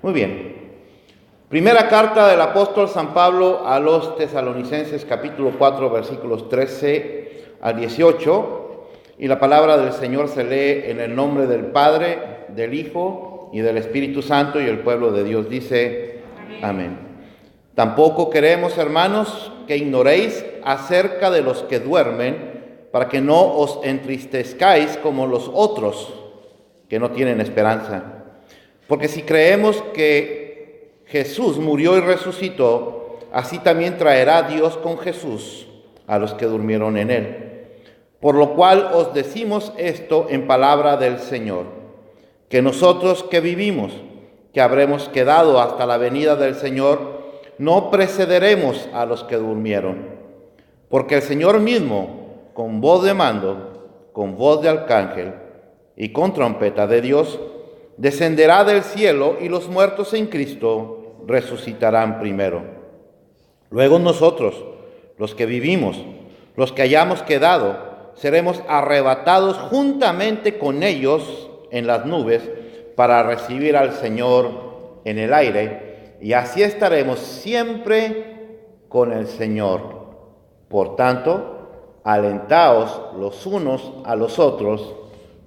Muy bien. Primera carta del apóstol San Pablo a los Tesalonicenses, capítulo 4, versículos 13 al 18. Y la palabra del Señor se lee en el nombre del Padre, del Hijo y del Espíritu Santo, y el pueblo de Dios dice: Amén. Tampoco queremos, hermanos, que ignoréis acerca de los que duermen, para que no os entristezcáis como los otros que no tienen esperanza. Porque si creemos que Jesús murió y resucitó, así también traerá Dios con Jesús a los que durmieron en él. Por lo cual os decimos esto en palabra del Señor, que nosotros que vivimos, que habremos quedado hasta la venida del Señor, no precederemos a los que durmieron. Porque el Señor mismo, con voz de mando, con voz de arcángel y con trompeta de Dios, descenderá del cielo, y los muertos en Cristo resucitarán primero. Luego nosotros, los que vivimos, los que hayamos quedado, seremos arrebatados juntamente con ellos en las nubes para recibir al Señor en el aire, y así estaremos siempre con el Señor. Por tanto, alentaos los unos a los otros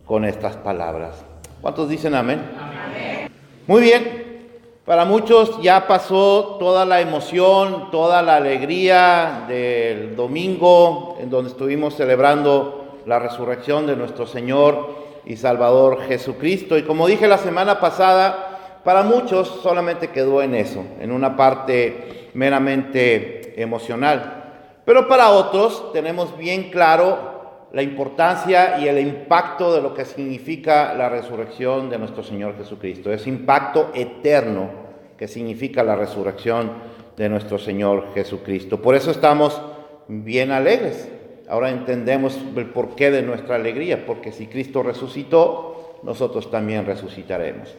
con estas palabras. ¿Cuántos dicen amén? Amén. Muy bien, para muchos ya pasó toda la emoción, toda la alegría del domingo en donde estuvimos celebrando la resurrección de nuestro Señor y Salvador Jesucristo. Y como dije la semana pasada, para muchos solamente quedó en eso, en una parte meramente emocional. Pero para otros tenemos bien claro la importancia y el impacto de lo que significa la resurrección de nuestro Señor Jesucristo, ese impacto eterno que significa la resurrección de nuestro Señor Jesucristo. Por eso estamos bien alegres. Ahora entendemos el porqué de nuestra alegría, porque si Cristo resucitó, nosotros también resucitaremos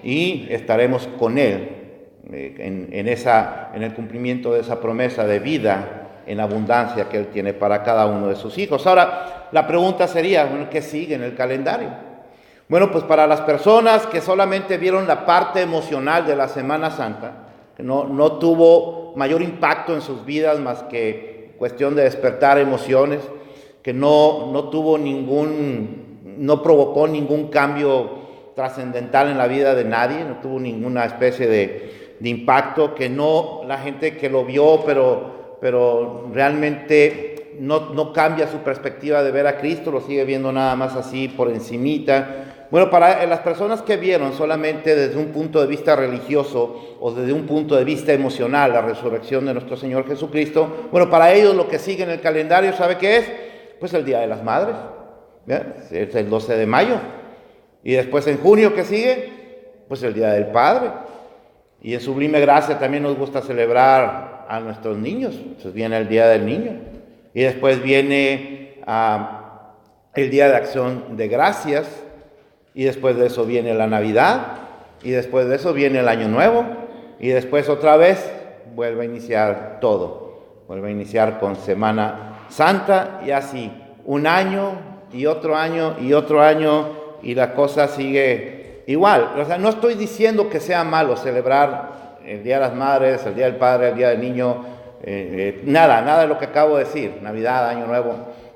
y estaremos con Él en el cumplimiento de esa promesa de vida en abundancia que Él tiene para cada uno de sus hijos. Ahora, la pregunta sería, bueno, ¿qué sigue en el calendario? Bueno, pues para las personas que solamente vieron la parte emocional de la Semana Santa, que no tuvo mayor impacto en sus vidas más que cuestión de despertar emociones, que no provocó ningún cambio trascendental en la vida de nadie, no tuvo ninguna especie de impacto, que no, la gente que lo vio, pero realmente no cambia su perspectiva de ver a Cristo, lo sigue viendo nada más así por encimita. Bueno, para las personas que vieron solamente desde un punto de vista religioso o desde un punto de vista emocional la resurrección de nuestro Señor Jesucristo, bueno, para ellos lo que sigue en el calendario, ¿sabe qué es? Pues el Día de las Madres, ¿ya? Es el 12 de mayo. Y después en junio, ¿qué sigue? Pues el Día del Padre. Y en Sublime Gracia también nos gusta celebrar a nuestros niños. Entonces viene el Día del Niño. Y después viene el Día de Acción de Gracias. Y después de eso viene la Navidad. Y después de eso viene el Año Nuevo. Y después otra vez vuelve a iniciar todo. Vuelve a iniciar con Semana Santa. Y así, un año y otro año y otro año. Y la cosa sigue igual. O sea, no estoy diciendo que sea malo celebrar el Día de las Madres, el Día del Padre, el Día del Niño, nada de lo que acabo de decir, Navidad, Año Nuevo,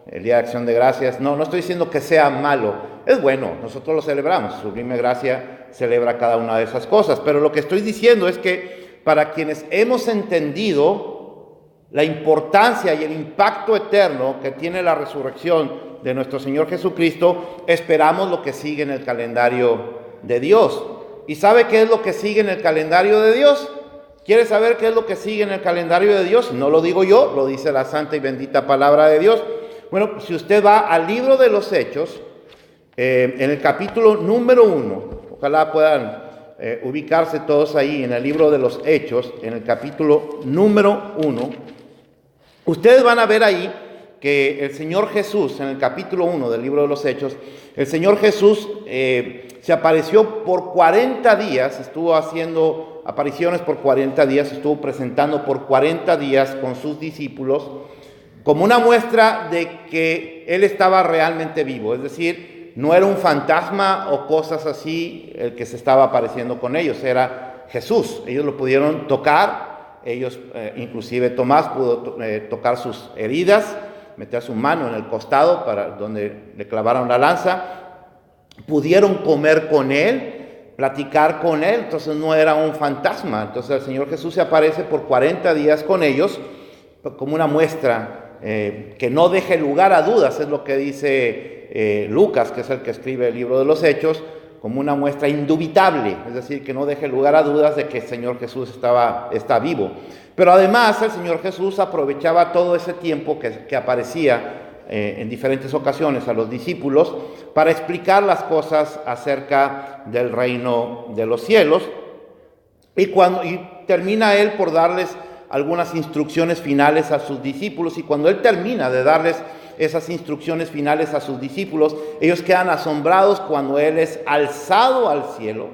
el Día de Acción de Gracias. No estoy diciendo que sea malo, es bueno, nosotros lo celebramos, Sublime Gracia celebra cada una de esas cosas, pero lo que estoy diciendo es que para quienes hemos entendido la importancia y el impacto eterno que tiene la resurrección de nuestro Señor Jesucristo, esperamos lo que sigue en el calendario de Dios. ¿Y sabe qué es lo que sigue en el calendario de Dios? ¿Quiere saber qué es lo que sigue en el calendario de Dios? No lo digo yo, lo dice la santa y bendita palabra de Dios. Bueno, si usted va al libro de los Hechos, en el capítulo número 1, ojalá puedan ubicarse todos ahí en el libro de los Hechos, en el capítulo número 1, ustedes van a ver ahí que el Señor Jesús, en el capítulo 1 del libro de los Hechos, el Señor Jesús se apareció por 40 días, estuvo haciendo apariciones por 40 días, estuvo presentando por 40 días con sus discípulos, como una muestra de que Él estaba realmente vivo, es decir, no era un fantasma o cosas así el que se estaba apareciendo con ellos, era Jesús. Ellos lo pudieron tocar, ellos, inclusive Tomás pudo tocar sus heridas, meter su mano en el costado para donde le clavaron la lanza, pudieron comer con él, platicar con él, entonces no era un fantasma. Entonces el Señor Jesús se aparece por 40 días con ellos como una muestra que no deje lugar a dudas, es lo que dice Lucas, que es el que escribe el libro de los Hechos, como una muestra indubitable, es decir, que no deje lugar a dudas de que el Señor Jesús está vivo. Pero además el Señor Jesús aprovechaba todo ese tiempo que aparecía en diferentes ocasiones a los discípulos para explicar las cosas acerca del reino de los cielos, y termina él por darles algunas instrucciones finales a sus discípulos, y cuando él termina de darles esas instrucciones finales a sus discípulos, ellos quedan asombrados cuando él es alzado al cielo.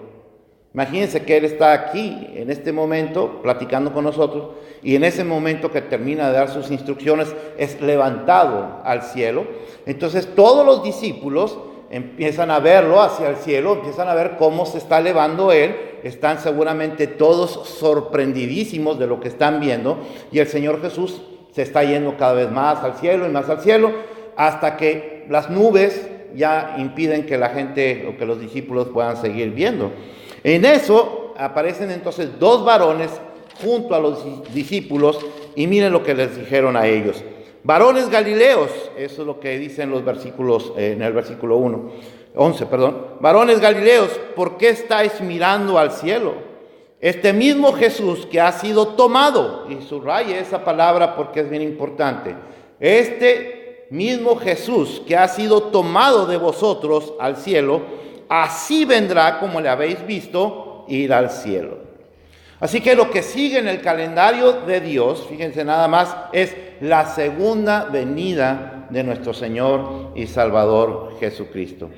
Imagínense que él está aquí en este momento platicando con nosotros, y en ese momento que termina de dar sus instrucciones es levantado al cielo. Entonces todos los discípulos empiezan a verlo hacia el cielo, empiezan a ver cómo se está elevando él, están seguramente todos sorprendidísimos de lo que están viendo, y el Señor Jesús se está yendo cada vez más al cielo y más al cielo, hasta que las nubes ya impiden que la gente o que los discípulos puedan seguir viendo. En eso aparecen entonces dos varones junto a los discípulos, y miren lo que les dijeron a ellos. Varones Galileos, eso es lo que dicen los versículos, en el versículo 11, varones Galileos, ¿por qué estáis mirando al cielo? Este mismo Jesús que ha sido tomado, y subraye esa palabra porque es bien importante, este mismo Jesús que ha sido tomado de vosotros al cielo, así vendrá como le habéis visto ir al cielo. Así que lo que sigue en el calendario de Dios, fíjense nada más, es la segunda venida de nuestro Señor y Salvador Jesucristo.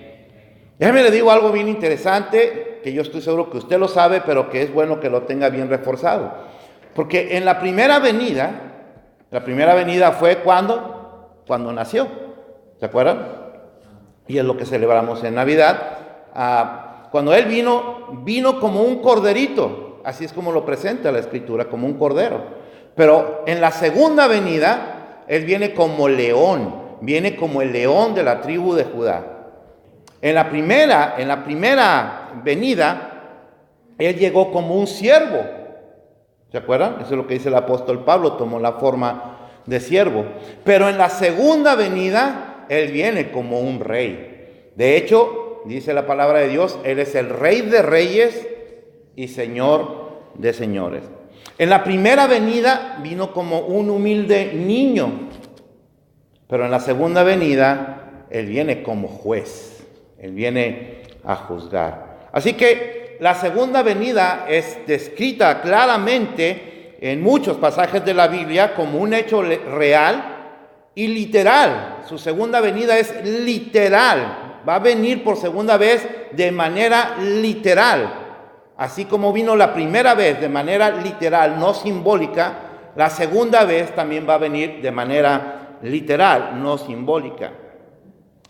Déjeme le digo algo bien interesante, que yo estoy seguro que usted lo sabe, pero que es bueno que lo tenga bien reforzado. Porque en la primera venida fue cuando nació, ¿se acuerdan? Y es lo que celebramos en Navidad. Cuando Él vino como un corderito. Así es como lo presenta la Escritura, como un cordero. Pero en la segunda venida, Él viene como león, viene como el león de la tribu de Judá. En la primera venida, Él llegó como un siervo. ¿Se acuerdan? Eso es lo que dice el apóstol Pablo, tomó la forma de siervo. Pero en la segunda venida, Él viene como un rey. De hecho, dice la palabra de Dios, Él es el Rey de reyes y Señor de señores. En la primera venida vino como un humilde niño, pero en la segunda venida Él viene como juez, Él viene a juzgar. Así que la segunda venida es descrita claramente en muchos pasajes de la Biblia como un hecho real y literal. Su segunda venida es literal, va a venir por segunda vez de manera literal. Así como vino la primera vez de manera literal, no simbólica, la segunda vez también va a venir de manera literal, no simbólica.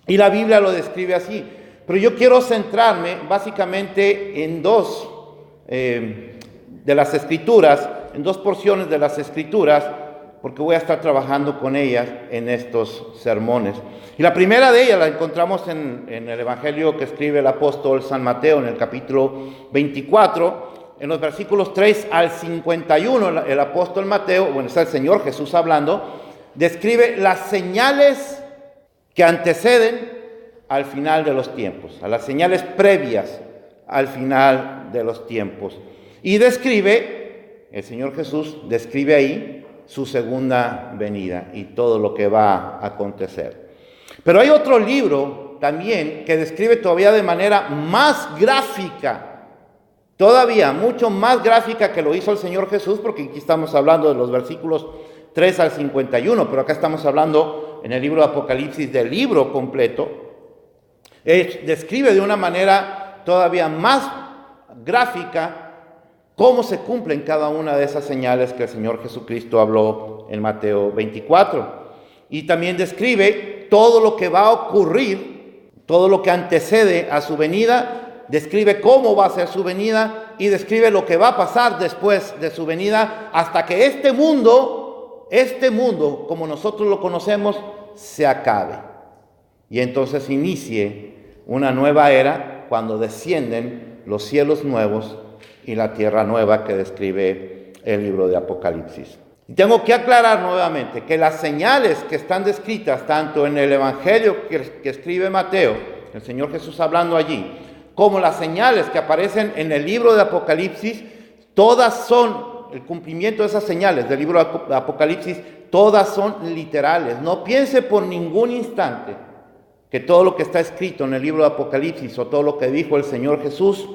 Y la Biblia lo describe así. Pero yo quiero centrarme básicamente en dos de las Escrituras, en dos porciones de las Escrituras, porque voy a estar trabajando con ellas en estos sermones. Y la primera de ellas la encontramos en el Evangelio que escribe el apóstol San Mateo, en el capítulo 24, en los versículos 3 al 51, el apóstol Mateo, bueno, está el Señor Jesús hablando, describe las señales que anteceden al final de los tiempos, a las señales previas al final de los tiempos. Y el Señor Jesús describe ahí su segunda venida y todo lo que va a acontecer. Pero hay otro libro también que describe todavía de manera más gráfica, todavía mucho más gráfica que lo hizo el Señor Jesús, porque aquí estamos hablando de los versículos 3 al 51, pero acá estamos hablando en el libro de Apocalipsis del libro completo. Describe de una manera todavía más gráfica cómo se cumplen cada una de esas señales que el Señor Jesucristo habló en Mateo 24. Y también describe todo lo que va a ocurrir todo lo que antecede a su venida, describe cómo va a ser su venida y describe lo que va a pasar después de su venida hasta que este mundo, como nosotros lo conocemos, se acabe. Y entonces inicie una nueva era cuando descienden los cielos nuevos y la tierra nueva que describe el libro de Apocalipsis. Y tengo que aclarar nuevamente que las señales que están descritas tanto en el Evangelio que escribe Mateo, el Señor Jesús hablando allí, como las señales que aparecen en el libro de Apocalipsis, todas son el cumplimiento de esas señales del libro de Apocalipsis, todas son literales. No piense por ningún instante que todo lo que está escrito en el libro de Apocalipsis o todo lo que dijo el Señor Jesús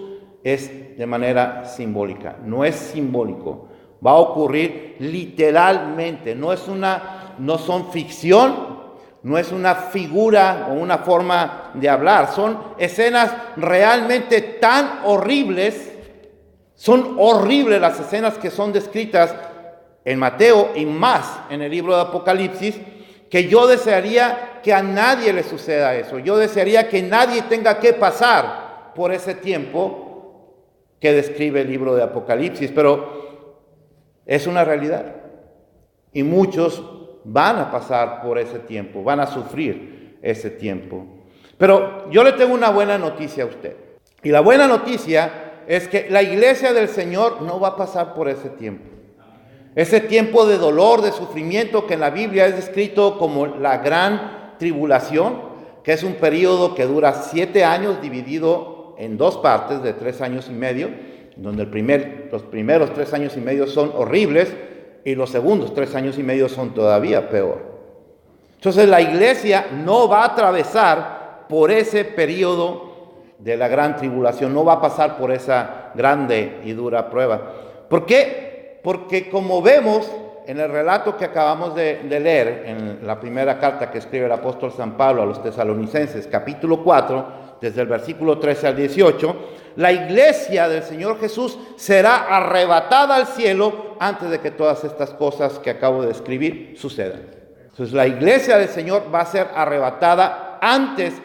es de manera simbólica. No es simbólico. Va a ocurrir literalmente. No son ficción, no es una figura o una forma de hablar. Son escenas realmente tan horribles. Son horribles las escenas que son descritas en Mateo y más en el libro de Apocalipsis, que yo desearía que a nadie le suceda eso. Yo desearía que nadie tenga que pasar por ese tiempo que describe el libro de Apocalipsis, pero es una realidad. Y muchos van a pasar por ese tiempo, van a sufrir ese tiempo. Pero yo le tengo una buena noticia a usted. Y la buena noticia es que la iglesia del Señor no va a pasar por ese tiempo. Ese tiempo de dolor, de sufrimiento que en la Biblia es descrito como la gran tribulación, que es un periodo que dura 7 años dividido en 2 partes de 3 años y medio, donde los primeros 3 años y medio son horribles y los segundos 3 años y medio son todavía peor. Entonces la iglesia no va a atravesar por ese periodo de la gran tribulación, no va a pasar por esa grande y dura prueba. ¿Por qué? Porque como vemos en el relato que acabamos de leer en la primera carta que escribe el apóstol San Pablo a los tesalonicenses, capítulo 4, desde el versículo 13 al 18, la iglesia del Señor Jesús será arrebatada al cielo antes de que todas estas cosas que acabo de describir sucedan. Entonces la iglesia del Señor va a ser arrebatada antes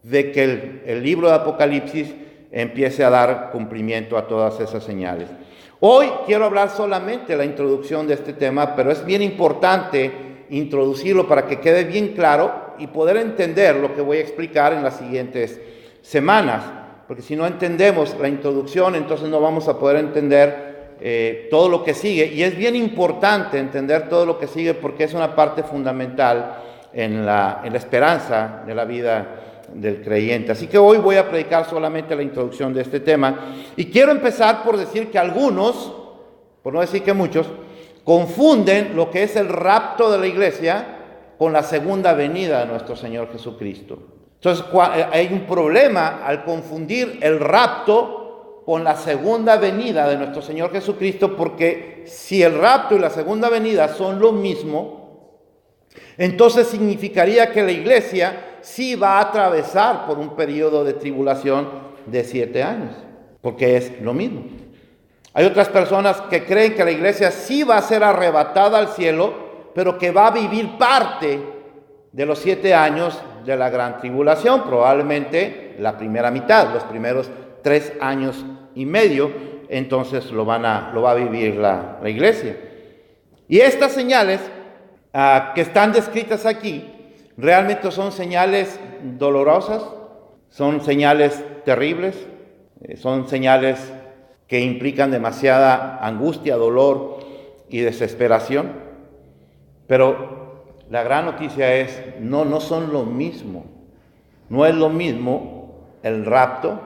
de que el libro de Apocalipsis empiece a dar cumplimiento a todas esas señales. Hoy quiero hablar solamente la introducción de este tema, pero es bien importante introducirlo para que quede bien claro y poder entender lo que voy a explicar en las siguientes semanas. Porque si no entendemos la introducción, entonces no vamos a poder entender todo lo que sigue. Y es bien importante entender todo lo que sigue porque es una parte fundamental en la esperanza de la vida del creyente. Así que hoy voy a predicar solamente la introducción de este tema. Y quiero empezar por decir que algunos, por no decir que muchos, confunden lo que es el rapto de la iglesia con la segunda venida de nuestro Señor Jesucristo. Entonces hay un problema al confundir el rapto con la segunda venida de nuestro Señor Jesucristo, porque si el rapto y la segunda venida son lo mismo, entonces significaría que la iglesia sí va a atravesar por un periodo de tribulación de 7 años, porque es lo mismo. Hay otras personas que creen que la iglesia sí va a ser arrebatada al cielo, pero que va a vivir parte de los 7 años de la gran tribulación, probablemente la primera mitad, los primeros 3 años y medio, entonces lo va a vivir la iglesia. Y estas señales que están descritas aquí, realmente son señales dolorosas, son señales terribles, son señales que implican demasiada angustia, dolor y desesperación. Pero la gran noticia es, no son lo mismo. No es lo mismo el rapto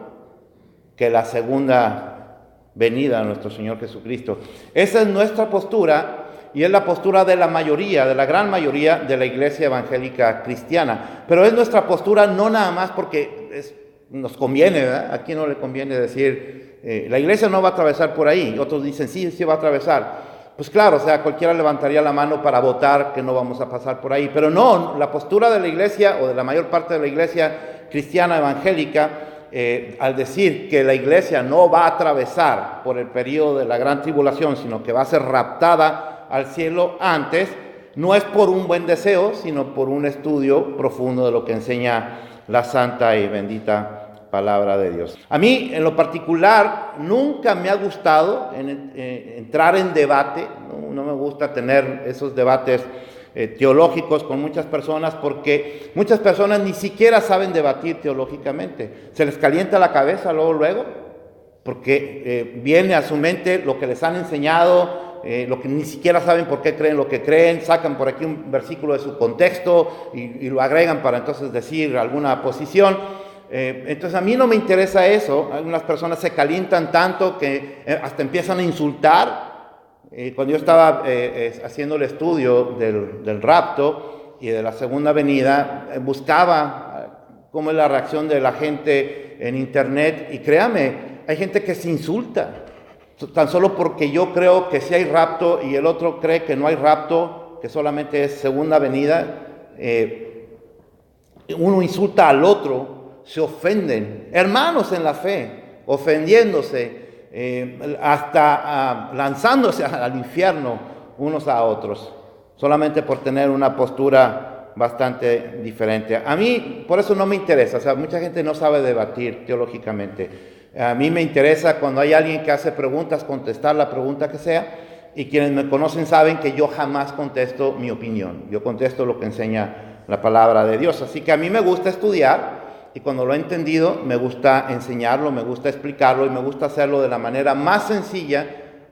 que la segunda venida de nuestro Señor Jesucristo. Esa es nuestra postura y es la postura de la mayoría, de la gran mayoría de la iglesia evangélica cristiana. Pero es nuestra postura no nada más porque nos conviene, ¿verdad? ¿A quién no le conviene decir, la iglesia no va a atravesar por ahí? Y otros dicen, sí va a atravesar. Pues claro, o sea, cualquiera levantaría la mano para votar que no vamos a pasar por ahí. Pero no, la postura de la iglesia o de la mayor parte de la iglesia cristiana evangélica, al decir que la iglesia no va a atravesar por el periodo de la gran tribulación, sino que va a ser raptada al cielo antes, no es por un buen deseo, sino por un estudio profundo de lo que enseña la santa y bendita palabra de Dios. A mí, en lo particular, nunca me ha gustado entrar en debate, no me gusta tener esos debates teológicos con muchas personas, porque muchas personas ni siquiera saben debatir teológicamente. Se les calienta la cabeza luego, porque viene a su mente lo que les han enseñado, lo que ni siquiera saben por qué creen lo que creen, sacan por aquí un versículo de su contexto y lo agregan para entonces decir alguna posición. Entonces a mí no me interesa eso. Algunas personas se calientan tanto que hasta empiezan a insultar. Cuando yo estaba haciendo el estudio del rapto y de la segunda venida, buscaba cómo es la reacción de la gente en internet, y créame, hay gente que se insulta tan solo porque yo creo que sí hay rapto y el otro cree que no hay rapto, que solamente es segunda venida. Uno insulta al otro, se ofenden, hermanos en la fe, ofendiéndose, hasta lanzándose al infierno unos a otros, solamente por tener una postura bastante diferente. A mí, por eso no me interesa. O sea, mucha gente no sabe debatir teológicamente. A mí me interesa cuando hay alguien que hace preguntas, contestar la pregunta que sea, y quienes me conocen saben que yo jamás contesto mi opinión. Yo contesto lo que enseña la palabra de Dios. Así que a mí me gusta estudiar, y cuando lo he entendido, me gusta enseñarlo, me gusta explicarlo, y me gusta hacerlo de la manera más sencilla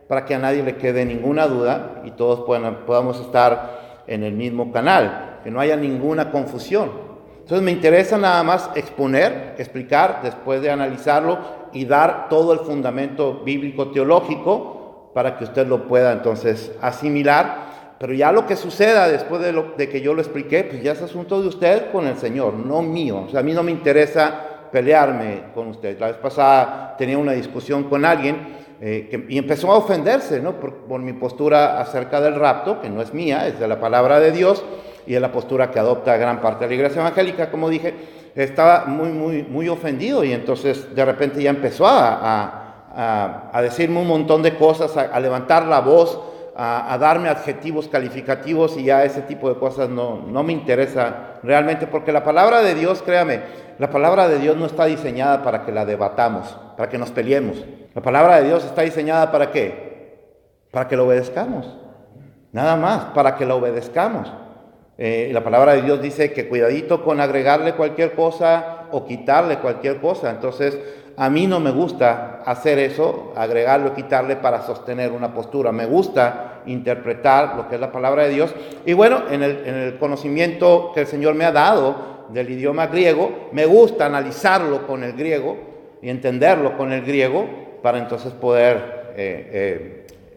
para que a nadie le quede ninguna duda y todos podamos estar en el mismo canal, que no haya ninguna confusión. Entonces me interesa nada más exponer, explicar, después de analizarlo y dar todo el fundamento bíblico teológico para que usted lo pueda entonces asimilar. Pero ya lo que suceda después de que yo lo expliqué, pues ya es asunto de usted con el Señor, no mío. O sea, a mí no me interesa pelearme con usted. La vez pasada tenía una discusión con alguien y empezó a ofenderse, ¿no? por mi postura acerca del rapto, que no es mía, es de la palabra de Dios, y es la postura que adopta gran parte de la iglesia evangélica. Como dije, estaba muy ofendido, y entonces de repente ya empezó a decirme un montón de cosas, a levantar la voz, a darme adjetivos calificativos, y ya ese tipo de cosas no me interesa realmente, porque la palabra de Dios, créame, la palabra de Dios no está diseñada para que la debatamos, para que nos peleemos. La palabra de Dios está diseñada ¿para qué? Para que la obedezcamos, nada más, para que la obedezcamos. La palabra de Dios dice que cuidadito con agregarle cualquier cosa o quitarle cualquier cosa. Entonces a mí no me gusta hacer eso, agregarle o quitarle para sostener una postura. Me gusta interpretar lo que es la palabra de Dios. Y bueno, en el conocimiento que el Señor me ha dado del idioma griego, me gusta analizarlo con el griego y entenderlo con el griego para entonces poder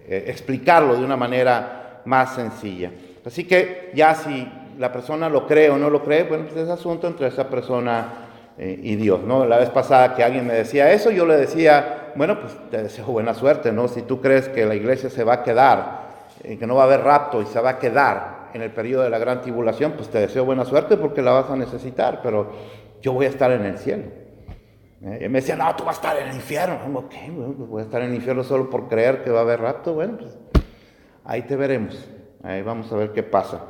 explicarlo de una manera más sencilla. Así que ya si la persona lo cree o no lo cree, bueno, pues es asunto entre esa persona y Dios, ¿no? La vez pasada que alguien me decía eso, yo le decía, bueno, pues te deseo buena suerte, ¿no? Si tú crees que la iglesia se va a quedar, que no va a haber rapto y se va a quedar en el periodo de la gran tribulación, pues te deseo buena suerte porque la vas a necesitar, pero yo voy a estar en el cielo. Y me decía, no, tú vas a estar en el infierno. Ok, bueno, pues voy a estar en el infierno solo por creer que va a haber rapto. Bueno, pues ahí te veremos. Ahí vamos a ver qué pasa.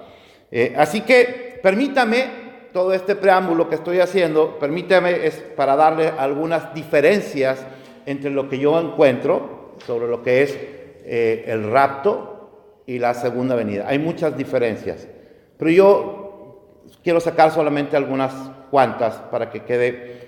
Así que permítame, todo este preámbulo que estoy haciendo, permítame, es para darle algunas diferencias entre lo que yo encuentro sobre lo que es el rapto y la segunda venida. Hay muchas diferencias, pero yo quiero sacar solamente algunas cuantas para que quede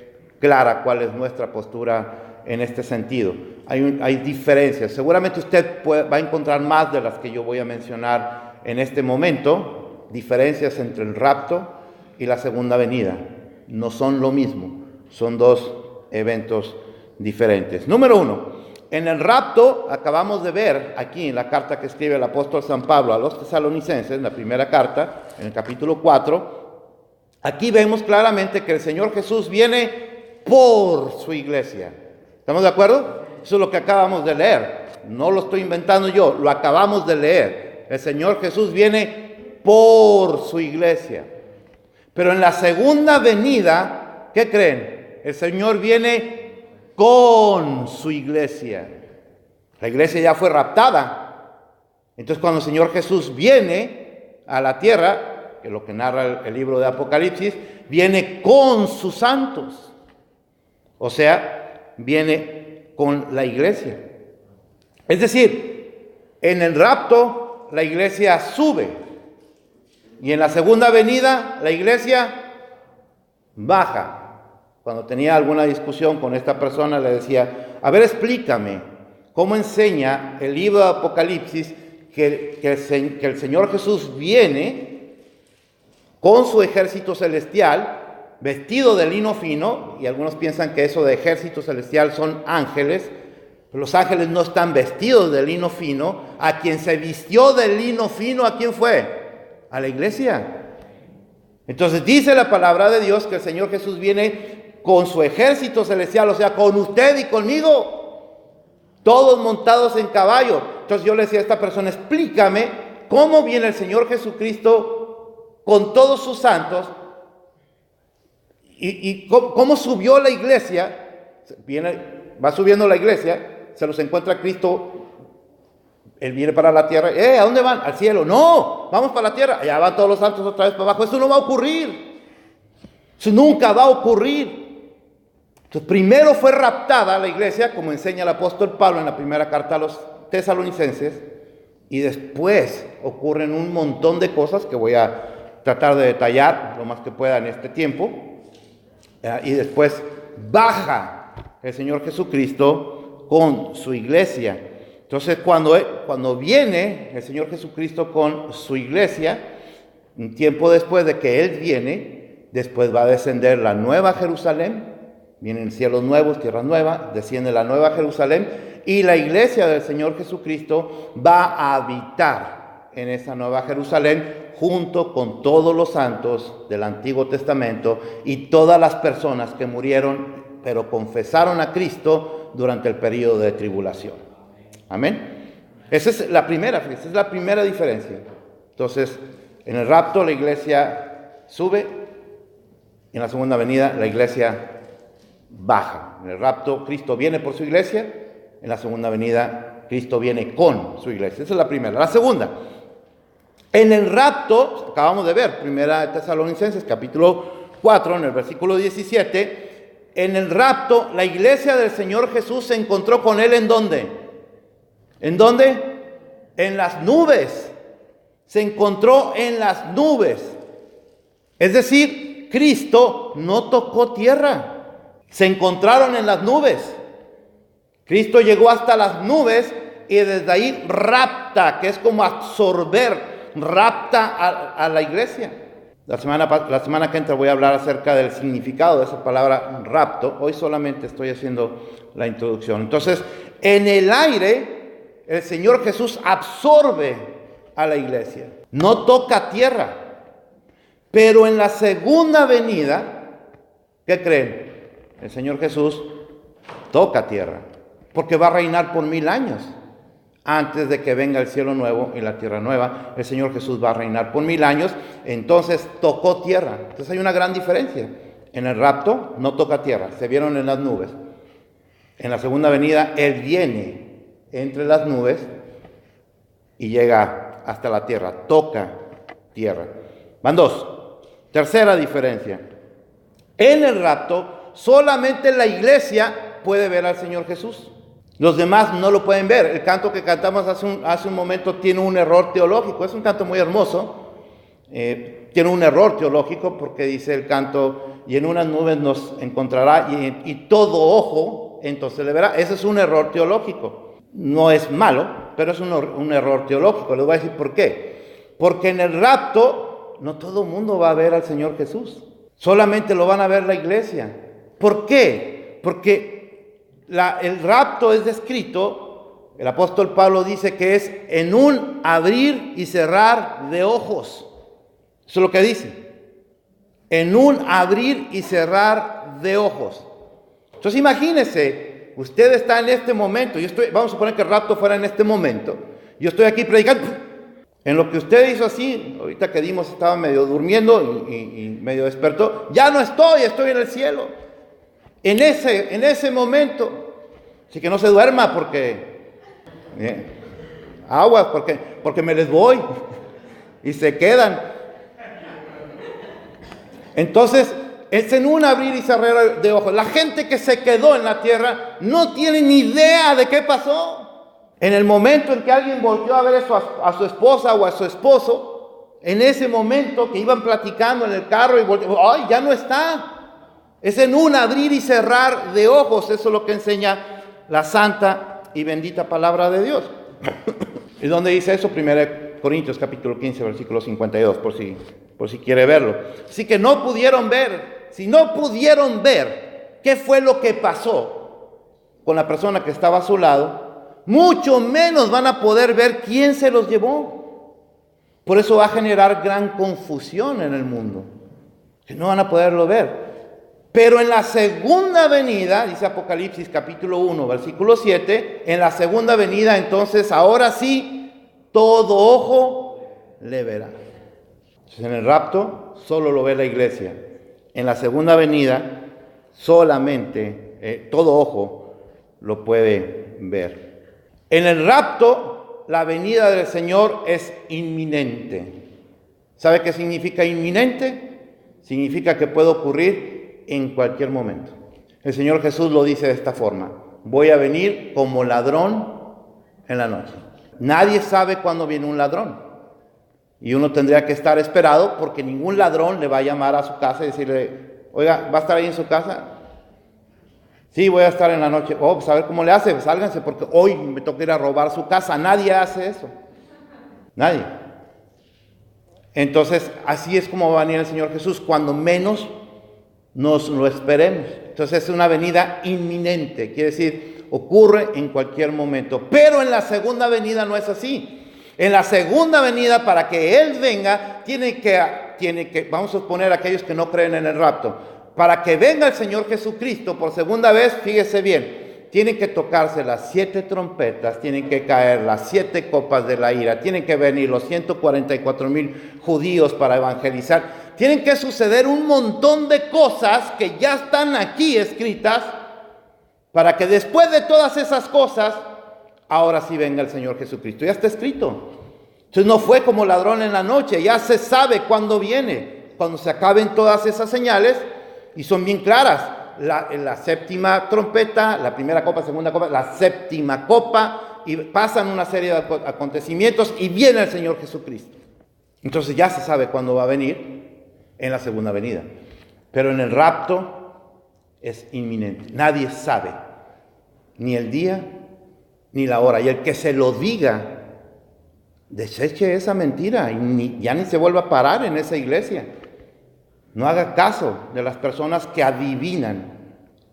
clara cuál es nuestra postura en este sentido. Hay diferencias. Seguramente usted va a encontrar más de las que yo voy a mencionar en este momento. Diferencias entre el rapto y la segunda venida. No son lo mismo. Son dos eventos diferentes. Número uno, en el rapto acabamos de ver aquí en la carta que escribe el apóstol San Pablo a los tesalonicenses, en la primera carta, en el capítulo 4, aquí vemos claramente que el Señor Jesús viene por su iglesia. ¿Estamos de acuerdo? Eso es lo que acabamos de leer. No lo estoy inventando yo, lo acabamos de leer. El Señor Jesús viene por su iglesia. Pero en la segunda venida, ¿qué creen? El Señor viene con su iglesia. La iglesia ya fue raptada. Entonces cuando el Señor Jesús viene a la tierra, que es lo que narra el libro de Apocalipsis, viene con sus santos. O sea, viene con la iglesia. Es decir, en el rapto la iglesia sube y en la segunda venida la iglesia baja. Cuando tenía alguna discusión con esta persona le decía, a ver, explícame cómo enseña el libro de Apocalipsis que el Señor Jesús viene con su ejército celestial, vestido de lino fino, y algunos piensan que eso de ejército celestial son ángeles. Los ángeles no están vestidos de lino fino. A quien se vistió de lino fino, ¿a quién fue? A la iglesia. Entonces dice la palabra de Dios que el Señor Jesús viene con su ejército celestial, o sea, con usted y conmigo, todos montados en caballo. Entonces yo le decía a esta persona, explícame cómo viene el Señor Jesucristo con todos sus santos y cómo subió la iglesia. Va subiendo la iglesia, se los encuentra Cristo, Él viene para la tierra. ¿A dónde van? Al cielo. No, vamos para la tierra. Allá van todos los santos otra vez para abajo. Eso no va a ocurrir. Eso nunca va a ocurrir. Entonces, primero fue raptada la iglesia, como enseña el apóstol Pablo en la primera carta a los tesalonicenses, y después ocurren un montón de cosas que voy a tratar de detallar lo más que pueda en este tiempo, y después baja el Señor Jesucristo con su iglesia. Entonces, cuando viene el Señor Jesucristo con su iglesia, un tiempo después de que Él viene, después va a descender la nueva Jerusalén. Vienen cielos nuevos, tierra nueva, desciende la nueva Jerusalén y la iglesia del Señor Jesucristo va a habitar en esa nueva Jerusalén junto con todos los santos del Antiguo Testamento y todas las personas que murieron pero confesaron a Cristo durante el periodo de tribulación. Amén. Esa es la primera diferencia. Entonces, en el rapto la iglesia sube y en la segunda venida la iglesia baja. En el rapto Cristo viene por su iglesia, en la segunda venida Cristo viene con su iglesia. Esa es la primera. La segunda, en el rapto, acabamos de ver, primera de Tesalonicenses capítulo 4, en el versículo 17, en el rapto la iglesia del Señor Jesús se encontró con Él. ¿En dónde? ¿En dónde? En las nubes. Se encontró en las nubes. Es decir, Cristo no tocó tierra. Se encontraron en las nubes. Cristo llegó hasta las nubes y desde ahí rapta, que es como absorber, rapta a la iglesia. La semana que entra voy a hablar acerca del significado de esa palabra rapto. Hoy solamente estoy haciendo la introducción. Entonces, en el aire, el Señor Jesús absorbe a la iglesia. No toca tierra. Pero en la segunda venida, ¿qué creen? El Señor Jesús toca tierra, porque va a reinar por 1000 años. Antes de que venga el cielo nuevo y la tierra nueva, el Señor Jesús va a reinar por 1000 años. Entonces tocó tierra. Entonces hay una gran diferencia. En el rapto no toca tierra, se vieron en las nubes. En la segunda venida Él viene entre las nubes y llega hasta la tierra, toca tierra. Van dos. Tercera diferencia. En el rapto solamente la iglesia puede ver al Señor Jesús. Los demás no lo pueden ver. El canto que cantamos hace un momento tiene un error teológico. Es un canto muy hermoso. Tiene un error teológico porque dice el canto, y en unas nubes nos encontrará y todo ojo entonces le verá. Ese es un error teológico. No es malo, pero es un error teológico. Les voy a decir por qué. Porque en el rapto no todo el mundo va a ver al Señor Jesús. Solamente lo van a ver la iglesia. ¿Por qué? Porque el rapto es descrito, el apóstol Pablo dice que es en un abrir y cerrar de ojos. Eso es lo que dice. En un abrir y cerrar de ojos. Entonces imagínese, usted está en este momento, vamos a suponer que el rapto fuera en este momento, yo estoy aquí predicando, en lo que usted hizo así, ahorita que dimos estaba medio durmiendo y medio despertó, ya no estoy en el cielo. En ese momento, así que no se duerma porque aguas, porque me les voy y se quedan. Entonces, es en un abrir y cerrar de ojos. La gente que se quedó en la tierra no tiene ni idea de qué pasó. En el momento en que alguien volteó a ver eso a su esposa o a su esposo, en ese momento que iban platicando en el carro y volteó, ¡ay, ya no está! Es en un abrir y cerrar de ojos. Eso es lo que enseña la santa y bendita palabra de Dios. ¿Y dónde dice eso? 1 Corintios capítulo 15, versículo 52, por si quiere verlo. Así que no pudieron ver. Si no pudieron ver qué fue lo que pasó con la persona que estaba a su lado, mucho menos van a poder ver quién se los llevó. Por eso va a generar gran confusión en el mundo, que no van a poderlo ver. Pero en la segunda venida, dice Apocalipsis capítulo 1, versículo 7, en la segunda venida, entonces, ahora sí, todo ojo le verá. Entonces, en el rapto, solo lo ve la iglesia. En la segunda venida, solamente todo ojo lo puede ver. En el rapto, la venida del Señor es inminente. ¿Sabe qué significa inminente? Significa que puede ocurrir en cualquier momento. El Señor Jesús lo dice de esta forma: voy a venir como ladrón en la noche. Nadie sabe cuándo viene un ladrón. Y uno tendría que estar esperado, porque ningún ladrón le va a llamar a su casa y decirle: oiga, ¿va a estar ahí en su casa? Sí, voy a estar en la noche. Oh, pues a ver cómo le hace, sálganse porque hoy me toca ir a robar su casa. Nadie hace eso. Nadie. Entonces, así es como va a venir el Señor Jesús, cuando menos nos lo esperemos. Entonces, es una venida inminente, quiere decir, ocurre en cualquier momento. Pero en la segunda venida no es así. En la segunda venida, para que Él venga, tiene que, vamos a suponer aquellos que no creen en el rapto, para que venga el Señor Jesucristo por segunda vez, fíjese bien, tienen que tocarse las 7 trompetas, tienen que caer las 7 copas de la ira, tienen que venir los 144,000 judíos para evangelizar, tienen que suceder un montón de cosas que ya están aquí escritas, para que después de todas esas cosas, ahora sí venga el Señor Jesucristo. Ya está escrito. Entonces no fue como ladrón en la noche, ya se sabe cuándo viene, cuando se acaben todas esas señales, y son bien claras. La séptima trompeta, la primera copa, segunda copa, la séptima copa, y pasan una serie de acontecimientos y viene el Señor Jesucristo. Entonces ya se sabe cuándo va a venir en la segunda venida. Pero en el rapto es inminente. Nadie sabe ni el día ni la hora. Y el que se lo diga, deseche esa mentira y ya ni se vuelva a parar en esa iglesia. No haga caso de las personas que adivinan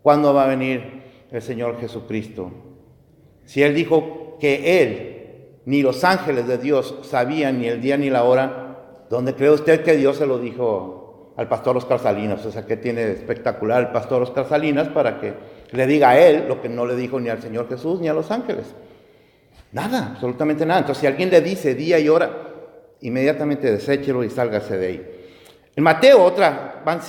cuándo va a venir el Señor Jesucristo. Si Él dijo que Él, ni los ángeles de Dios sabían ni el día ni la hora, ¿dónde cree usted que Dios se lo dijo al pastor Oscar Salinas? O sea, ¿qué tiene de espectacular el pastor Oscar Salinas para que le diga a él lo que no le dijo ni al Señor Jesús ni a los ángeles? Nada, absolutamente nada. Entonces, si alguien le dice día y hora, inmediatamente deséchelo y sálgase de ahí. En Mateo, van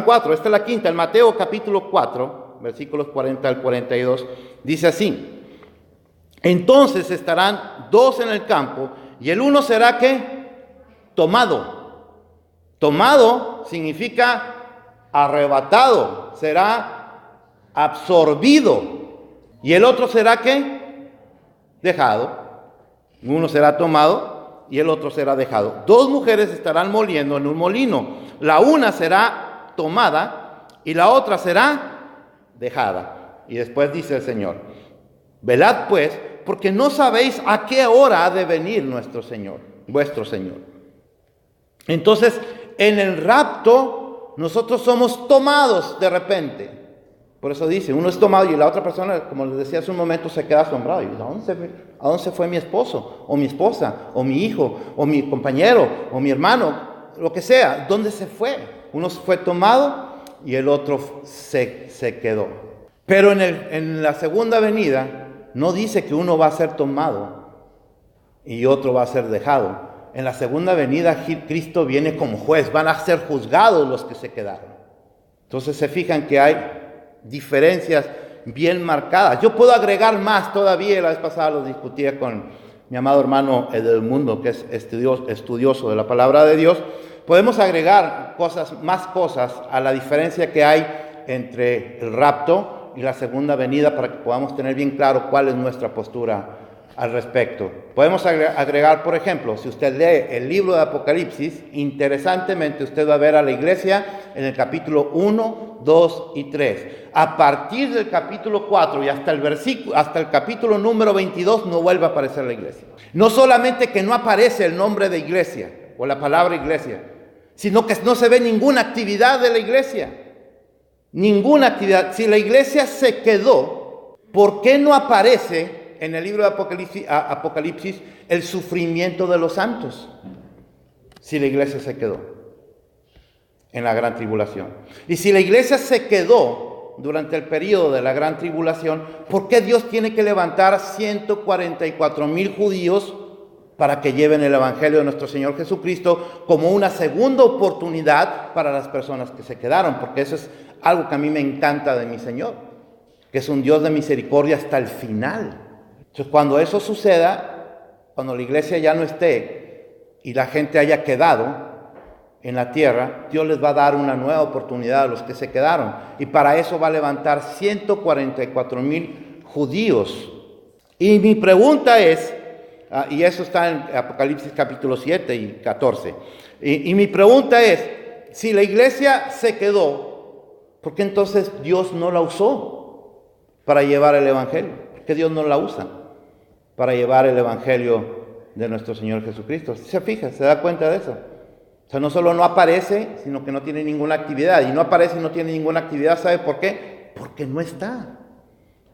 4, esta es la quinta. En Mateo capítulo 4, versículos 40 al 42, dice así: entonces estarán 2 en el campo, y el uno será ¿qué? Tomado. Tomado significa arrebatado, será absorbido. Y el otro será ¿qué? Dejado. Uno será tomado y el otro será dejado. 2 mujeres estarán moliendo en un molino. La una será tomada y la otra será dejada. Y después dice el Señor: velad pues, porque no sabéis a qué hora ha de venir nuestro Señor, vuestro Señor. Entonces, en el rapto, nosotros somos tomados de repente. Por eso dice, uno es tomado y la otra persona, como les decía hace un momento, se queda asombrado. Y ¿a dónde se fue mi esposo? O mi esposa, o mi hijo, o mi compañero, o mi hermano, lo que sea. ¿Dónde se fue? Uno fue tomado y el otro se quedó. Pero en la segunda venida, no dice que uno va a ser tomado y otro va a ser dejado. En la segunda venida, Cristo viene como juez. Van a ser juzgados los que se quedaron. Entonces se fijan que hay diferencias bien marcadas. Yo puedo agregar más todavía. La vez pasada lo discutía con mi amado hermano Edelmundo, que es estudioso de la palabra de Dios. podemos agregar más cosas a la diferencia que hay entre el rapto y la segunda venida para que podamos tener bien claro cuál es nuestra postura al respecto. Podemos agregar, por ejemplo, si usted lee el libro de Apocalipsis, interesantemente usted va a ver a la iglesia en el capítulo 1, 2 y 3. A partir del capítulo 4 y hasta el capítulo número 22 no vuelve a aparecer la iglesia. No solamente que no aparece el nombre de iglesia o la palabra iglesia, sino que no se ve ninguna actividad de la iglesia. Ninguna actividad. Si la iglesia se quedó, ¿por qué no aparece en el libro de Apocalipsis el sufrimiento de los santos? Si la iglesia se quedó en la gran tribulación. Y si la iglesia se quedó durante el periodo de la gran tribulación, ¿por qué Dios tiene que levantar 144,000 judíos para que lleven el evangelio de nuestro Señor Jesucristo como una segunda oportunidad para las personas que se quedaron? Porque eso es algo que a mí me encanta de mi Señor, que es un Dios de misericordia hasta el final. Entonces, cuando eso suceda, cuando la iglesia ya no esté y la gente haya quedado en la tierra, Dios les va a dar una nueva oportunidad a los que se quedaron. Y para eso va a levantar 144,000 judíos. Y mi pregunta es, y eso está en Apocalipsis capítulo 7 y 14. Y mi pregunta es, si la iglesia se quedó, ¿por qué entonces Dios no la usó para llevar el evangelio? ¿Por qué Dios no la usa para llevar el evangelio de nuestro Señor Jesucristo? Se fija, se da cuenta de eso. O sea, no solo no aparece, sino que no tiene ninguna actividad. Y no aparece y no tiene ninguna actividad, ¿sabe por qué? Porque no está.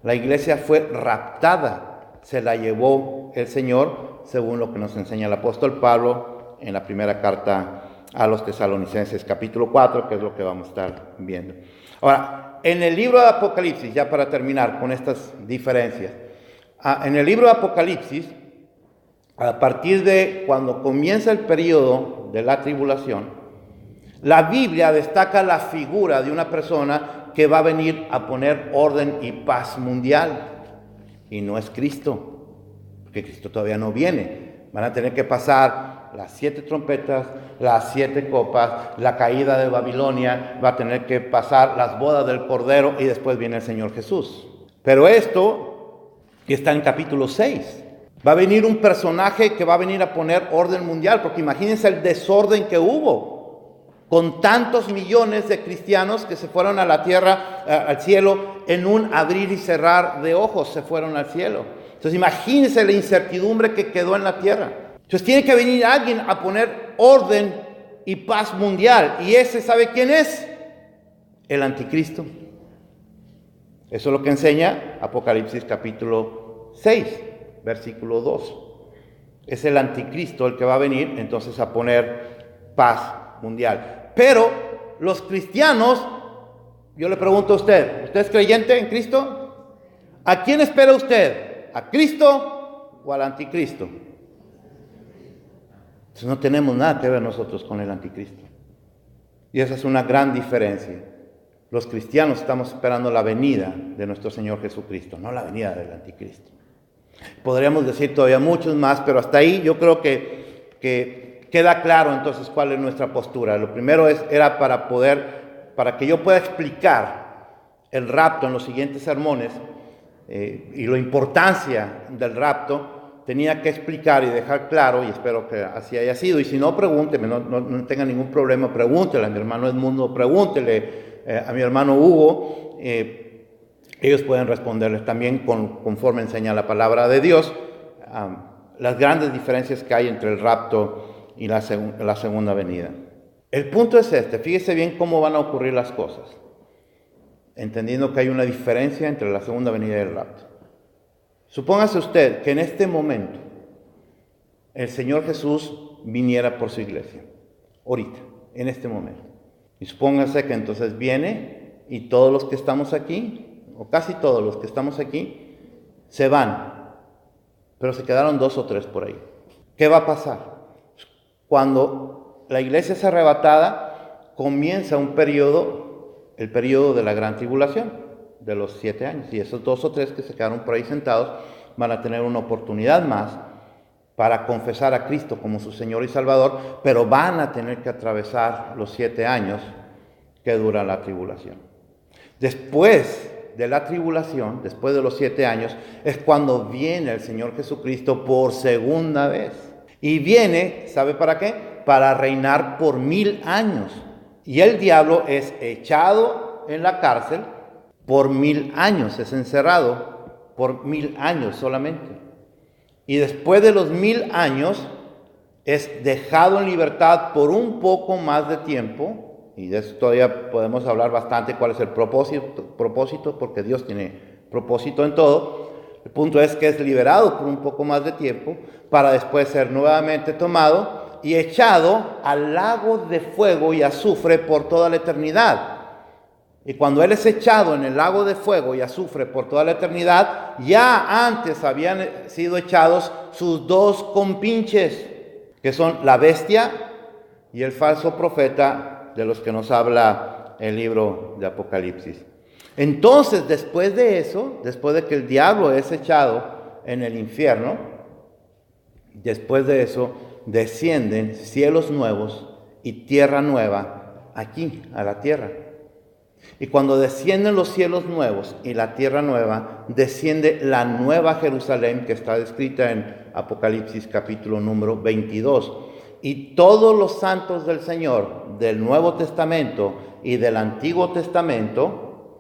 La iglesia fue raptada, se la llevó el Señor, según lo que nos enseña el apóstol Pablo en la primera carta a los Tesalonicenses, capítulo 4, que es lo que vamos a estar viendo. Ahora, en el libro de Apocalipsis, ya para terminar con estas diferencias, en el libro de Apocalipsis, a partir de cuando comienza el periodo de la tribulación, la Biblia destaca la figura de una persona que va a venir a poner orden y paz mundial. Y no es Cristo, porque Cristo todavía no viene. Van a tener que pasar las 7 trompetas, las 7 copas, la caída de Babilonia, va a tener que pasar las bodas del Cordero y después viene el Señor Jesús. Pero esto está en capítulo 6. Va a venir un personaje que va a venir a poner orden mundial, porque imagínense el desorden que hubo con tantos millones de cristianos que se fueron a la tierra, al cielo, en un abrir y cerrar de ojos se fueron al cielo. Entonces imagínense la incertidumbre que quedó en la tierra. Entonces tiene que venir alguien a poner orden y paz mundial. ¿Y ese sabe quién es? El anticristo. Eso es lo que enseña Apocalipsis capítulo 6, versículo 2. Es el anticristo el que va a venir entonces a poner paz mundial. Pero los cristianos, yo le pregunto a usted, ¿usted es creyente en Cristo? ¿A quién espera usted? ¿A Cristo o al anticristo? Entonces no tenemos nada que ver nosotros con el anticristo. Y esa es una gran diferencia. Los cristianos estamos esperando la venida de nuestro Señor Jesucristo, no la venida del anticristo. Podríamos decir todavía muchos más, pero hasta ahí yo creo que queda claro entonces cuál es nuestra postura. Lo primero era para que yo pueda explicar el rapto en los siguientes sermones y la importancia del rapto, tenía que explicar y dejar claro, y espero que así haya sido. Y si no, pregúnteme, no tenga ningún problema, pregúntele a mi hermano Edmundo, pregúntele a mi hermano Hugo. Ellos pueden responderles también conforme enseña la palabra de Dios, las grandes diferencias que hay entre el rapto y la segunda venida. El punto es este, fíjese bien cómo van a ocurrir las cosas, entendiendo que hay una diferencia entre la segunda venida y el rapto. Supóngase usted que en este momento el Señor Jesús viniera por su iglesia, ahorita, en este momento. Y supóngase que entonces viene y todos los que estamos aquí, o casi todos los que estamos aquí, se van, pero se quedaron 2 o 3 por ahí. ¿Qué va a pasar? Cuando la iglesia es arrebatada, comienza un periodo, el periodo de la gran tribulación, de los 7 años, y esos 2 o 3 que se quedaron por ahí sentados van a tener una oportunidad más para confesar a Cristo como su Señor y Salvador, pero van a tener que atravesar los 7 años que dura la tribulación. Después de la tribulación, después de los 7 años, es cuando viene el Señor Jesucristo por segunda vez. Y viene, ¿sabe para qué? Para reinar por 1000 años. Y el diablo es echado en la cárcel por 1000 años, es encerrado por 1000 años solamente. Y después de los 1000 años es dejado en libertad por un poco más de tiempo. Y de eso todavía podemos hablar bastante cuál es el propósito, porque Dios tiene propósito en todo. El punto es que es liberado por un poco más de tiempo para después ser nuevamente tomado y echado al lago de fuego y azufre por toda la eternidad. Y cuando Él es echado en el lago de fuego y azufre por toda la eternidad, ya antes habían sido echados sus 2 compinches, que son la bestia y el falso profeta, de los que nos habla el libro de Apocalipsis. Entonces, después de eso, después de que el diablo es echado en el infierno, después de eso descienden cielos nuevos y tierra nueva aquí, a la tierra. Y cuando descienden los cielos nuevos y la tierra nueva, desciende la nueva Jerusalén que está descrita en Apocalipsis capítulo número 22. Y todos los santos del Señor, del Nuevo Testamento y del Antiguo Testamento,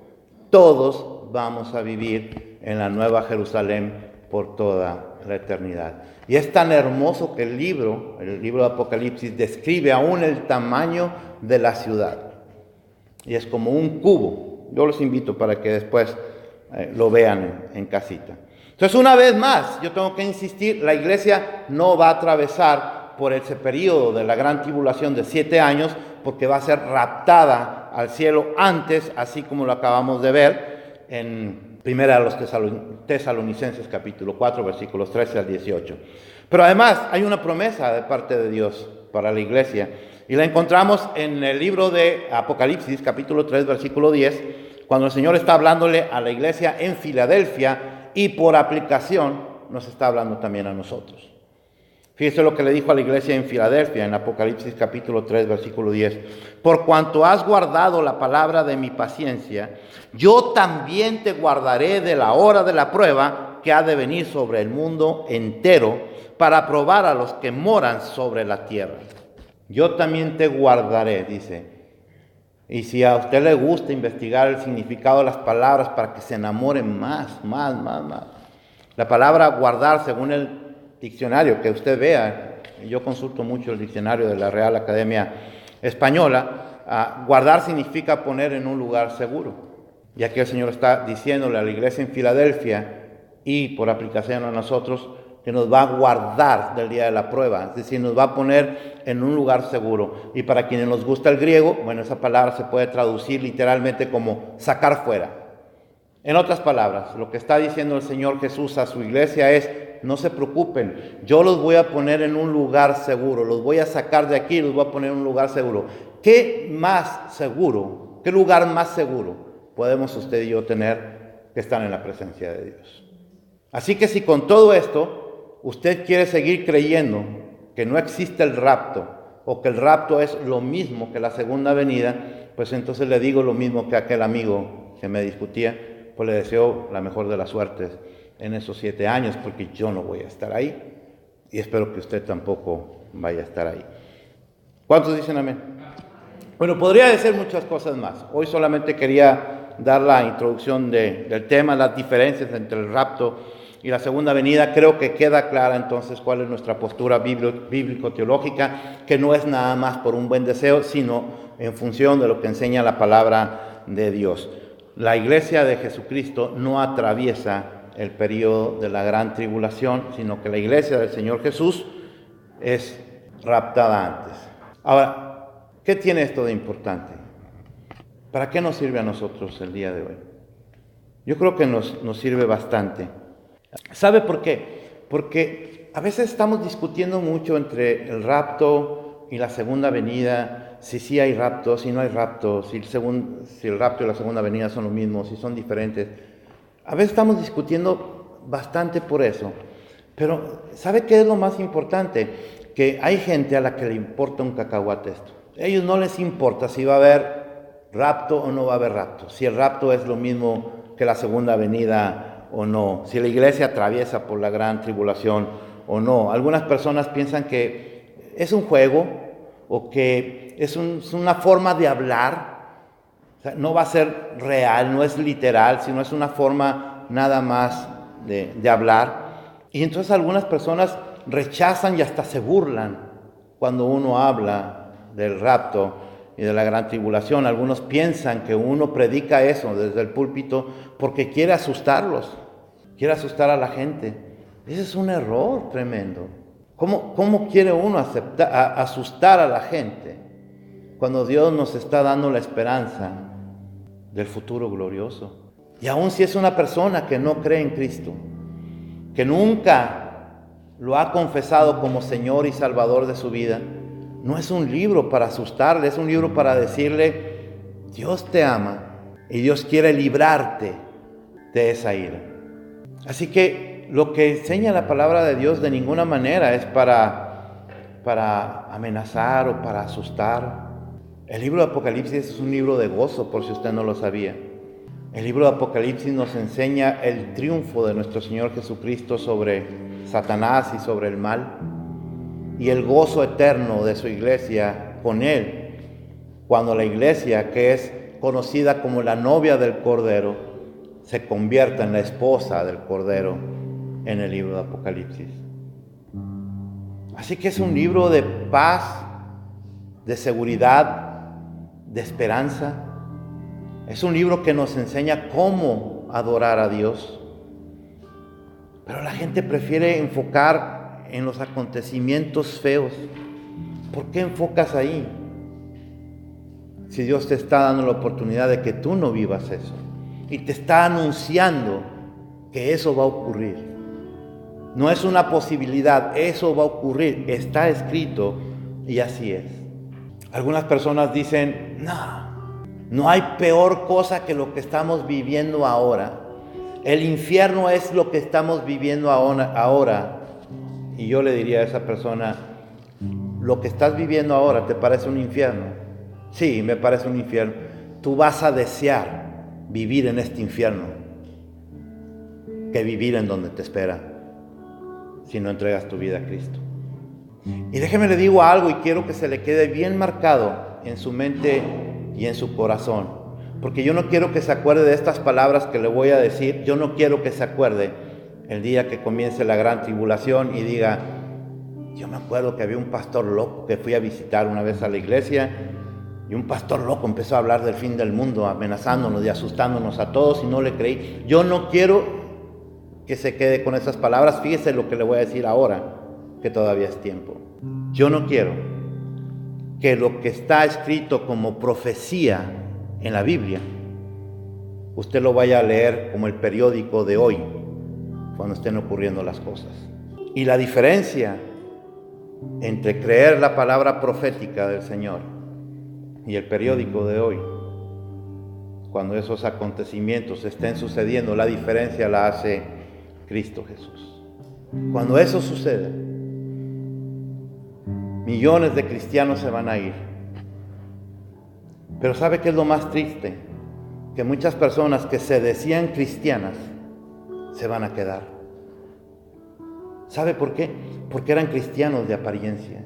todos vamos a vivir en la Nueva Jerusalén por toda la eternidad. Y es tan hermoso que el libro de Apocalipsis, describe aún el tamaño de la ciudad. Y es como un cubo. Yo los invito para que después lo vean en casita. Entonces, una vez más, yo tengo que insistir, la iglesia no va a atravesar por ese periodo de la gran tribulación de 7 años, porque va a ser raptada al cielo antes, así como lo acabamos de ver en Primera de los Tesalonicenses capítulo 4, versículos 13 al 18. Pero además hay una promesa de parte de Dios para la iglesia, y la encontramos en el libro de Apocalipsis capítulo 3, versículo 10, cuando el Señor está hablándole a la iglesia en Filadelfia, y por aplicación nos está hablando también a nosotros. Fíjese lo que le dijo a la iglesia en Filadelfia en Apocalipsis capítulo 3, versículo 10. Por cuanto has guardado la palabra de mi paciencia, yo también te guardaré de la hora de la prueba que ha de venir sobre el mundo entero para probar a los que moran sobre la tierra. Yo también te guardaré, dice. Y si a usted le gusta investigar el significado de las palabras para que se enamoren más. La palabra guardar, según el diccionario que usted vea, yo consulto mucho el diccionario de la Real Academia Española, guardar significa poner en un lugar seguro. Y aquí el Señor está diciéndole a la iglesia en Filadelfia y por aplicación a nosotros que nos va a guardar del día de la prueba, es decir, nos va a poner en un lugar seguro. Y para quienes nos gusta el griego, bueno, esa palabra se puede traducir literalmente como sacar fuera. En otras palabras, lo que está diciendo el Señor Jesús a su iglesia es: no se preocupen, yo los voy a poner en un lugar seguro, los voy a sacar de aquí y los voy a poner en un lugar seguro. ¿Qué más seguro, qué lugar más seguro podemos usted y yo tener que estar en la presencia de Dios? Así que si con todo esto usted quiere seguir creyendo que no existe el rapto o que el rapto es lo mismo que la segunda venida, pues entonces le digo lo mismo que aquel amigo que me discutía, pues le deseo la mejor de las suertes en esos 7 años, porque yo no voy a estar ahí y espero que usted tampoco vaya a estar ahí. ¿Cuántos dicen amén? Bueno, podría decir muchas cosas más. Hoy solamente quería dar la introducción del tema, las diferencias entre el rapto y la segunda venida. Creo que queda clara entonces cuál es nuestra postura bíblico-teológica, que no es nada más por un buen deseo, sino en función de lo que enseña la palabra de Dios. La iglesia de Jesucristo no atraviesa el periodo de la gran tribulación, sino que la iglesia del Señor Jesús es raptada antes. Ahora, ¿qué tiene esto de importante? ¿Para qué nos sirve a nosotros el día de hoy? Yo creo que nos sirve bastante. ¿Sabe por qué? Porque a veces estamos discutiendo mucho entre el rapto y la segunda venida, si sí hay rapto, si no hay rapto, si el rapto y la segunda venida son lo mismo, si son diferentes. A veces estamos discutiendo bastante por eso, Pero ¿sabe qué es lo más importante? Que hay gente a la que le importa un cacahuate esto. A ellos no les importa si va a haber rapto o no va a haber rapto, si el rapto es lo mismo que la segunda venida o no, si la iglesia atraviesa por la gran tribulación o no. Algunas personas piensan que es un juego o que es una forma de hablar. O sea, no va a ser real, no es literal, sino es una forma nada más de hablar. Y entonces algunas personas rechazan y hasta se burlan cuando uno habla del rapto y de la gran tribulación. Algunos piensan que uno predica eso desde el púlpito porque quiere asustarlos, quiere asustar a la gente. Ese es un error tremendo. ¿Cómo quiere uno asustar a la gente cuando Dios nos está dando la esperanza del futuro glorioso? Y aun si es una persona que no cree en Cristo, que nunca lo ha confesado como Señor y Salvador de su vida, no es un libro para asustarle, es un libro para decirle: Dios te ama y Dios quiere librarte de esa ira. Así que lo que enseña la palabra de Dios de ninguna manera es para amenazar o para asustar. El libro de Apocalipsis es un libro de gozo, por si usted no lo sabía. El libro de Apocalipsis nos enseña el triunfo de nuestro Señor Jesucristo sobre Satanás y sobre el mal, y el gozo eterno de su iglesia con Él, cuando la iglesia, que es conocida como la novia del Cordero, se convierta en la esposa del Cordero en el libro de Apocalipsis. Así que es un libro de paz, de seguridad, de esperanza. Es un libro que nos enseña cómo adorar a Dios. Pero la gente prefiere enfocar en los acontecimientos feos. ¿Por qué enfocas ahí? Si Dios te está dando la oportunidad de que tú no vivas eso y te está anunciando que eso va a ocurrir. No es una posibilidad, eso va a ocurrir, está escrito y así es. Algunas personas dicen: no hay peor cosa que lo que estamos viviendo ahora. El infierno es lo que estamos viviendo ahora. Y yo le diría a esa persona: ¿lo que estás viviendo ahora te parece un infierno? Sí, me parece un infierno. Tú vas a desear vivir en este infierno que vivir en donde te espera si no entregas tu vida a Cristo. Y déjeme le digo algo y quiero que se le quede bien marcado en su mente y en su corazón, porque yo no quiero que se acuerde de estas palabras que le voy a decir. Yo no quiero que se acuerde el día que comience la gran tribulación y diga: yo me acuerdo que había un pastor loco que fui a visitar una vez a la iglesia, y un pastor loco empezó a hablar del fin del mundo, amenazándonos y asustándonos a todos, y no le creí. Yo no quiero que se quede con esas palabras. Fíjese lo que le voy a decir ahora, que todavía es tiempo. Yo no quiero que lo que está escrito como profecía en la Biblia, usted lo vaya a leer como el periódico de hoy, cuando estén ocurriendo las cosas. Y la diferencia entre creer la palabra profética del Señor y el periódico de hoy, cuando esos acontecimientos estén sucediendo, la diferencia la hace Cristo Jesús. Cuando eso sucede, millones de cristianos se van a ir. Pero ¿sabe qué es lo más triste? Que muchas personas que se decían cristianas se van a quedar. ¿Sabe por qué? Porque eran cristianos de apariencia.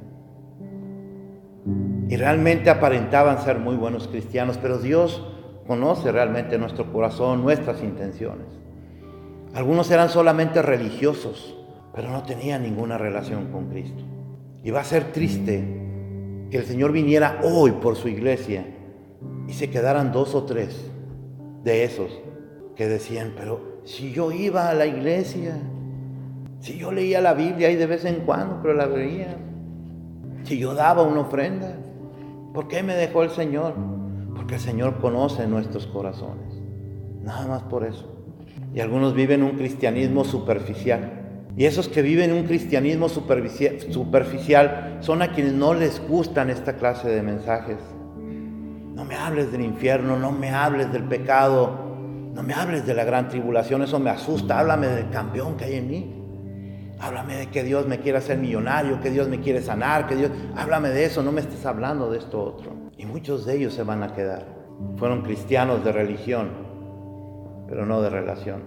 Y realmente aparentaban ser muy buenos cristianos, pero Dios conoce realmente nuestro corazón, nuestras intenciones. Algunos eran solamente religiosos, pero no tenían ninguna relación con Cristo. Y va a ser triste que el Señor viniera hoy por su iglesia y se quedaran 2 o 3 de esos que decían: pero si yo iba a la iglesia, si yo leía la Biblia ahí de vez en cuando, pero la veía, si yo daba una ofrenda, ¿por qué me dejó el Señor? Porque el Señor conoce nuestros corazones, nada más por eso. Y algunos viven un cristianismo superficial. Y esos que viven un cristianismo superficial son a quienes no les gustan esta clase de mensajes. No me hables del infierno, no me hables del pecado, no me hables de la gran tribulación, eso me asusta. Háblame del campeón que hay en mí. Háblame de que Dios me quiere hacer millonario, que Dios me quiere sanar, háblame de eso, no me estés hablando de esto otro. Y muchos de ellos se van a quedar. Fueron cristianos de religión, pero no de relación.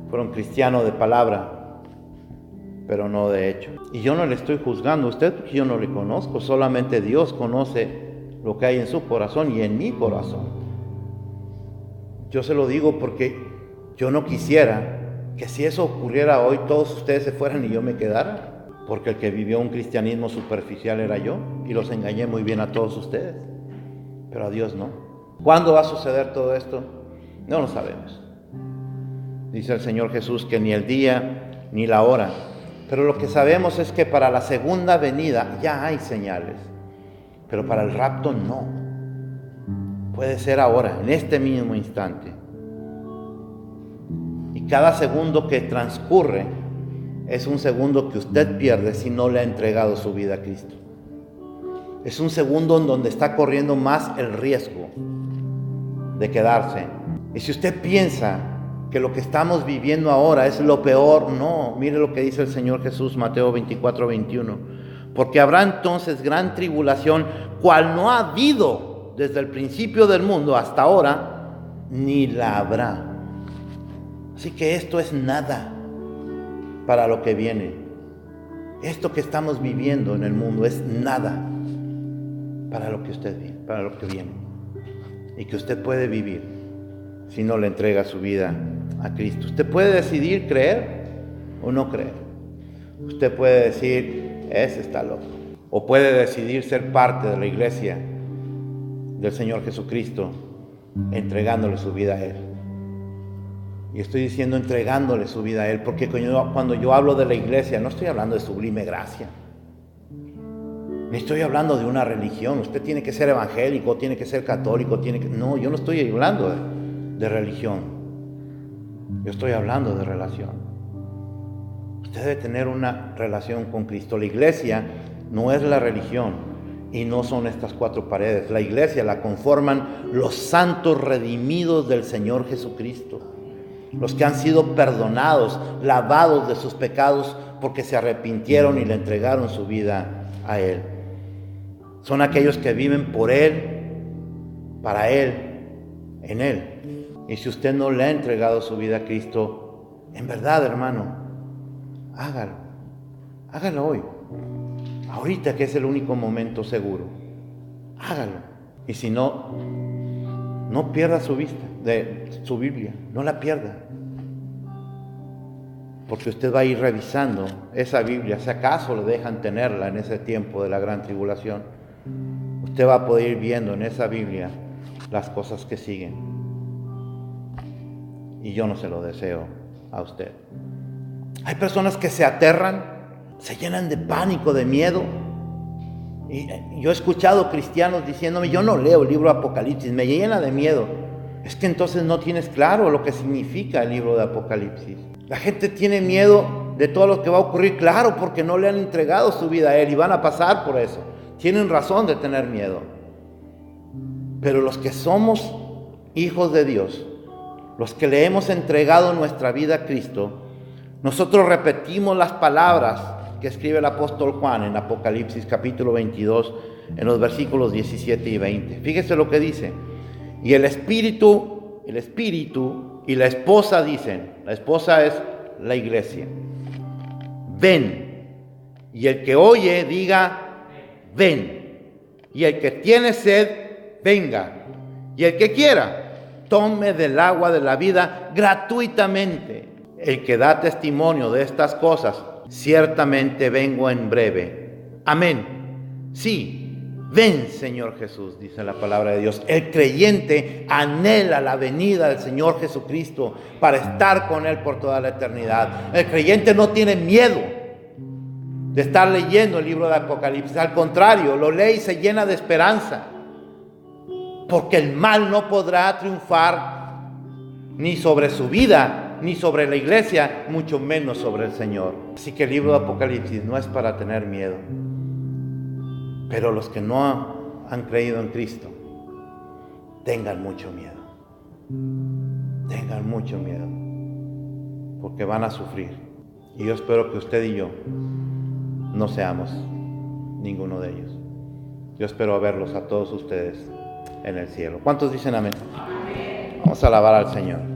Fueron cristianos de palabra, pero no de hecho. Y yo no le estoy juzgando a usted porque yo no le conozco. Solamente Dios conoce lo que hay en su corazón y en mi corazón. Yo se lo digo porque yo no quisiera que si eso ocurriera hoy, todos ustedes se fueran y yo me quedara. Porque el que vivió un cristianismo superficial era yo y los engañé muy bien a todos ustedes. Pero a Dios no. ¿Cuándo va a suceder todo esto? No lo sabemos. Dice el Señor Jesús que ni el día ni la hora. Pero lo que sabemos es que para la segunda venida ya hay señales. Pero para el rapto no. Puede ser ahora, en este mismo instante. Y cada segundo que transcurre es un segundo que usted pierde si no le ha entregado su vida a Cristo. Es un segundo en donde está corriendo más el riesgo de quedarse. Y si usted piensa que lo que estamos viviendo ahora es lo peor, no. Mire lo que dice el Señor Jesús, Mateo 24:21. Porque habrá entonces gran tribulación, cual no ha habido desde el principio del mundo hasta ahora, ni la habrá. Así que esto es nada para lo que viene. Esto que estamos viviendo en el mundo es nada para lo que usted viene, para lo que viene. Y que usted puede vivir si no le entrega su vida a Cristo. Usted puede decidir creer o no creer. Usted puede decir, ese está loco. O puede decidir ser parte de la iglesia del Señor Jesucristo, entregándole su vida a Él. Y estoy diciendo entregándole su vida a Él, porque cuando yo hablo de la iglesia, no estoy hablando de sublime gracia. Ni estoy hablando de una religión. Usted tiene que ser evangélico, tiene que ser católico, No, yo no estoy hablando de religión. Yo estoy hablando de relación. Usted debe tener una relación con Cristo. La iglesia no es la religión y no son estas cuatro paredes. La iglesia la conforman los santos redimidos del Señor Jesucristo. Los que han sido perdonados, lavados de sus pecados porque se arrepintieron y le entregaron su vida a Él. Son aquellos que viven por Él, para Él, en Él. Y si usted no le ha entregado su vida a Cristo, en verdad, hermano, hágalo. Hágalo hoy. Ahorita que es el único momento seguro. Hágalo. Y si no, no pierda su vista de su Biblia. No la pierda. Porque usted va a ir revisando esa Biblia, si acaso le dejan tenerla en ese tiempo de la gran tribulación. Usted va a poder ir viendo en esa Biblia las cosas que siguen. Y yo no se lo deseo a usted. Hay personas que se aterran, se llenan de pánico, de miedo. Y yo he escuchado cristianos diciéndome, yo no leo el libro de Apocalipsis, me llena de miedo. Es que entonces no tienes claro lo que significa el libro de Apocalipsis. La gente tiene miedo de todo lo que va a ocurrir, claro, porque no le han entregado su vida a Él y van a pasar por eso. Tienen razón de tener miedo. Pero los que somos hijos de Dios, los que le hemos entregado nuestra vida a Cristo, nosotros repetimos las palabras que escribe el apóstol Juan en Apocalipsis capítulo 22, en los versículos 17 y 20. Fíjese lo que dice. Y el Espíritu y la esposa dicen, la esposa es la iglesia, ven. Y el que oye diga, ven. Y el que tiene sed, venga. Y el que quiera, tome del agua de la vida gratuitamente. El que da testimonio de estas cosas, ciertamente vengo en breve. Amén. Sí. Ven, Señor Jesús, dice la palabra de Dios. El creyente anhela la venida del Señor Jesucristo para estar con Él por toda la eternidad. El creyente no tiene miedo de estar leyendo el libro de Apocalipsis. Al contrario, lo lee y se llena de esperanza. Porque el mal no podrá triunfar ni sobre su vida, ni sobre la iglesia, mucho menos sobre el Señor. Así que el libro de Apocalipsis no es para tener miedo. Pero los que no han creído en Cristo, tengan mucho miedo. Tengan mucho miedo. Porque van a sufrir. Y yo espero que usted y yo no seamos ninguno de ellos. Yo espero verlos a todos ustedes en el cielo. ¿Cuántos dicen amén? Vamos a alabar al Señor.